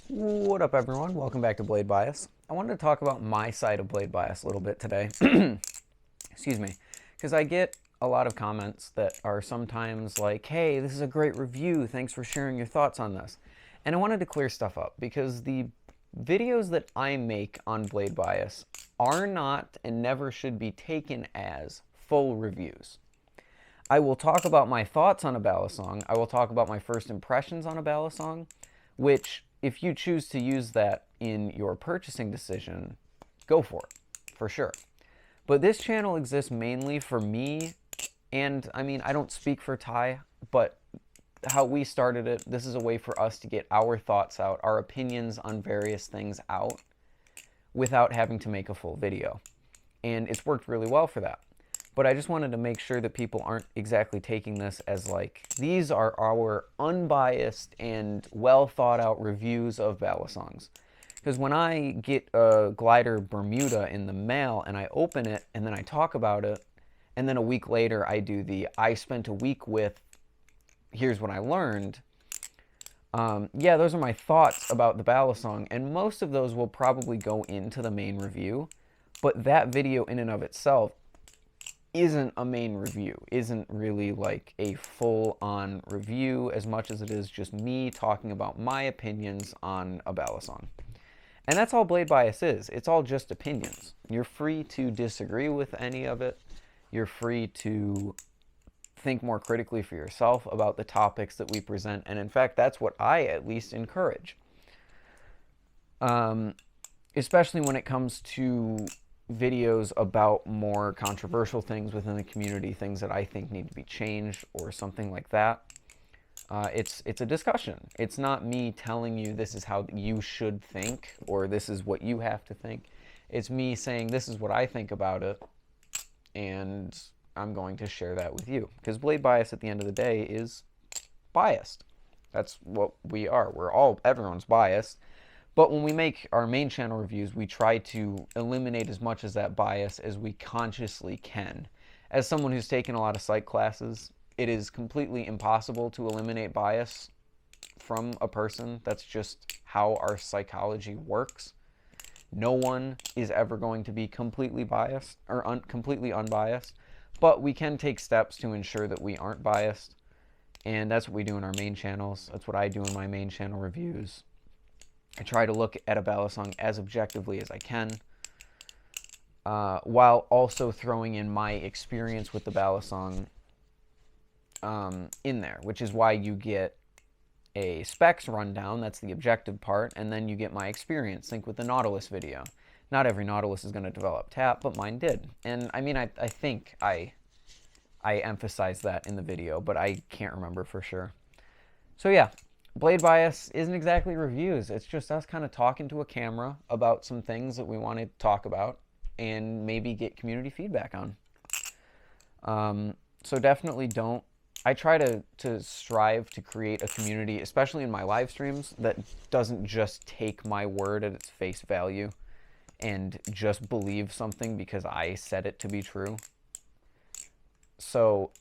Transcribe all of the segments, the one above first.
What up, everyone? Welcome back to Blade Bias. I wanted to talk about my side of Blade Bias a little bit today. Excuse me. Because I get a lot of comments that are sometimes like, hey, this is a great review. Thanks for sharing your thoughts on this. And I wanted to clear stuff up because the videos that I make on Blade Bias are not and never should be taken as full reviews. I will talk about my thoughts on a Balisong. I will talk about my first impressions on a Balisong, which, if you choose to use that in your purchasing decision, go for it, for sure. But this channel exists mainly for me, and I mean, I don't speak for Ty, but how we started it, this is a way for us to get our thoughts out, our opinions on various things out, without having to make a full video. And it's worked really well for that. But I just wanted to make sure that people aren't exactly taking this as like, these are our unbiased and well thought out reviews of Balisongs. Because when I get a glider Bermuda in the mail and I open it and then I talk about it, and then a week later I do the I spent a week with, here's what I learned. Yeah, those are my thoughts about the Balisong, and most of those will probably go into the main review. But that video in and of itself isn't a main review, isn't really like a full-on review as much as it is just me talking about my opinions on a Balisong. And that's all Blade Bias is. It's all just opinions. You're free to disagree with any of it. You're free to think more critically for yourself about the topics that we present. And in fact, that's what I at least encourage. Especially when it comes to videos about more controversial things within the community, things that I think need to be changed or something like that. It's a discussion. It's not me telling you this is how you should think or this is what you have to think. It's me saying this is what I think about it, and I'm going to share that with you. Because Blade Bias at the end of the day is biased. That's what we are. Everyone's biased. But when we make our main channel reviews, we try to eliminate as much of that bias as we consciously can. As someone who's taken a lot of psych classes, it is completely impossible to eliminate bias from a person. That's just how our psychology works. No one is ever going to be completely biased or completely unbiased, but we can take steps to ensure that we aren't biased. And that's what we do in our main channels. That's what I do in my main channel reviews. I try to look at a Balisong as objectively as I can, while also throwing in my experience with the Balisong in there, which is why you get a specs rundown, that's the objective part, and then you get my experience. Think with the Nautilus video. Not every Nautilus is going to develop tap, but mine did. And I mean, I think I emphasized that in the video, but I can't remember for sure. So yeah. Blade Bias isn't exactly reviews. It's just us kind of talking to a camera about some things that we want to talk about and maybe get community feedback on. So definitely don't. I try to strive to create a community, especially in my live streams, that doesn't just take my word at its face value and just believe something because I said it to be true. So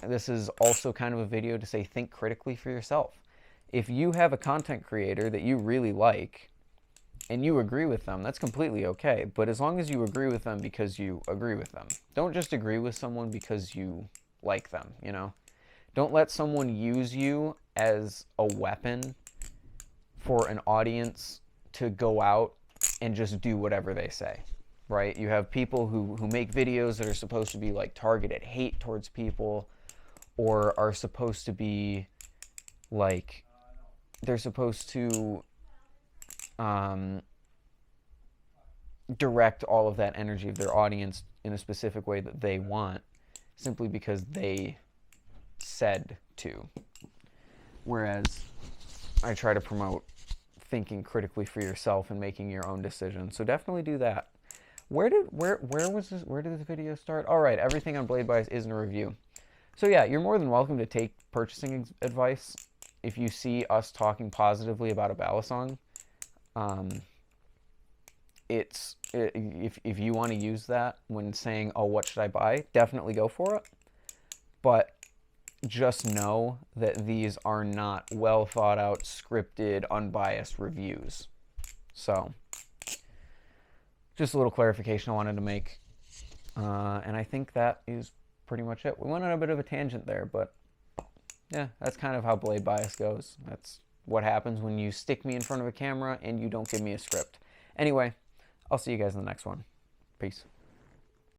this is also kind of a video to say think critically for yourself. If you have a content creator that you really like and you agree with them, that's completely okay. But as long as you agree with them because you agree with them. Don't just agree with someone because you like them, you know? Don't let someone use you as a weapon for an audience to go out and just do whatever they say, right? You have people who make videos that are supposed to be like targeted hate towards people or are supposed to be like, they're supposed to direct all of that energy of their audience in a specific way that they want simply because they said to. Whereas I try to promote thinking critically for yourself and making your own decisions. So definitely do that. Where did this video start? All right, everything on Blade Bias isn't a review. So yeah, you're more than welcome to take purchasing advice. If you see us talking positively about a Balisong, if you want to use that when saying, oh, what should I buy, definitely go for it. But just know that these are not well thought out, scripted, unbiased reviews. So, just a little clarification I wanted to make. And I think that is pretty much it. We went on a bit of a tangent there, but yeah, that's kind of how blade bias goes. That's what happens when you stick me in front of a camera and you don't give me a script. Anyway, I'll see you guys in the next one. Peace.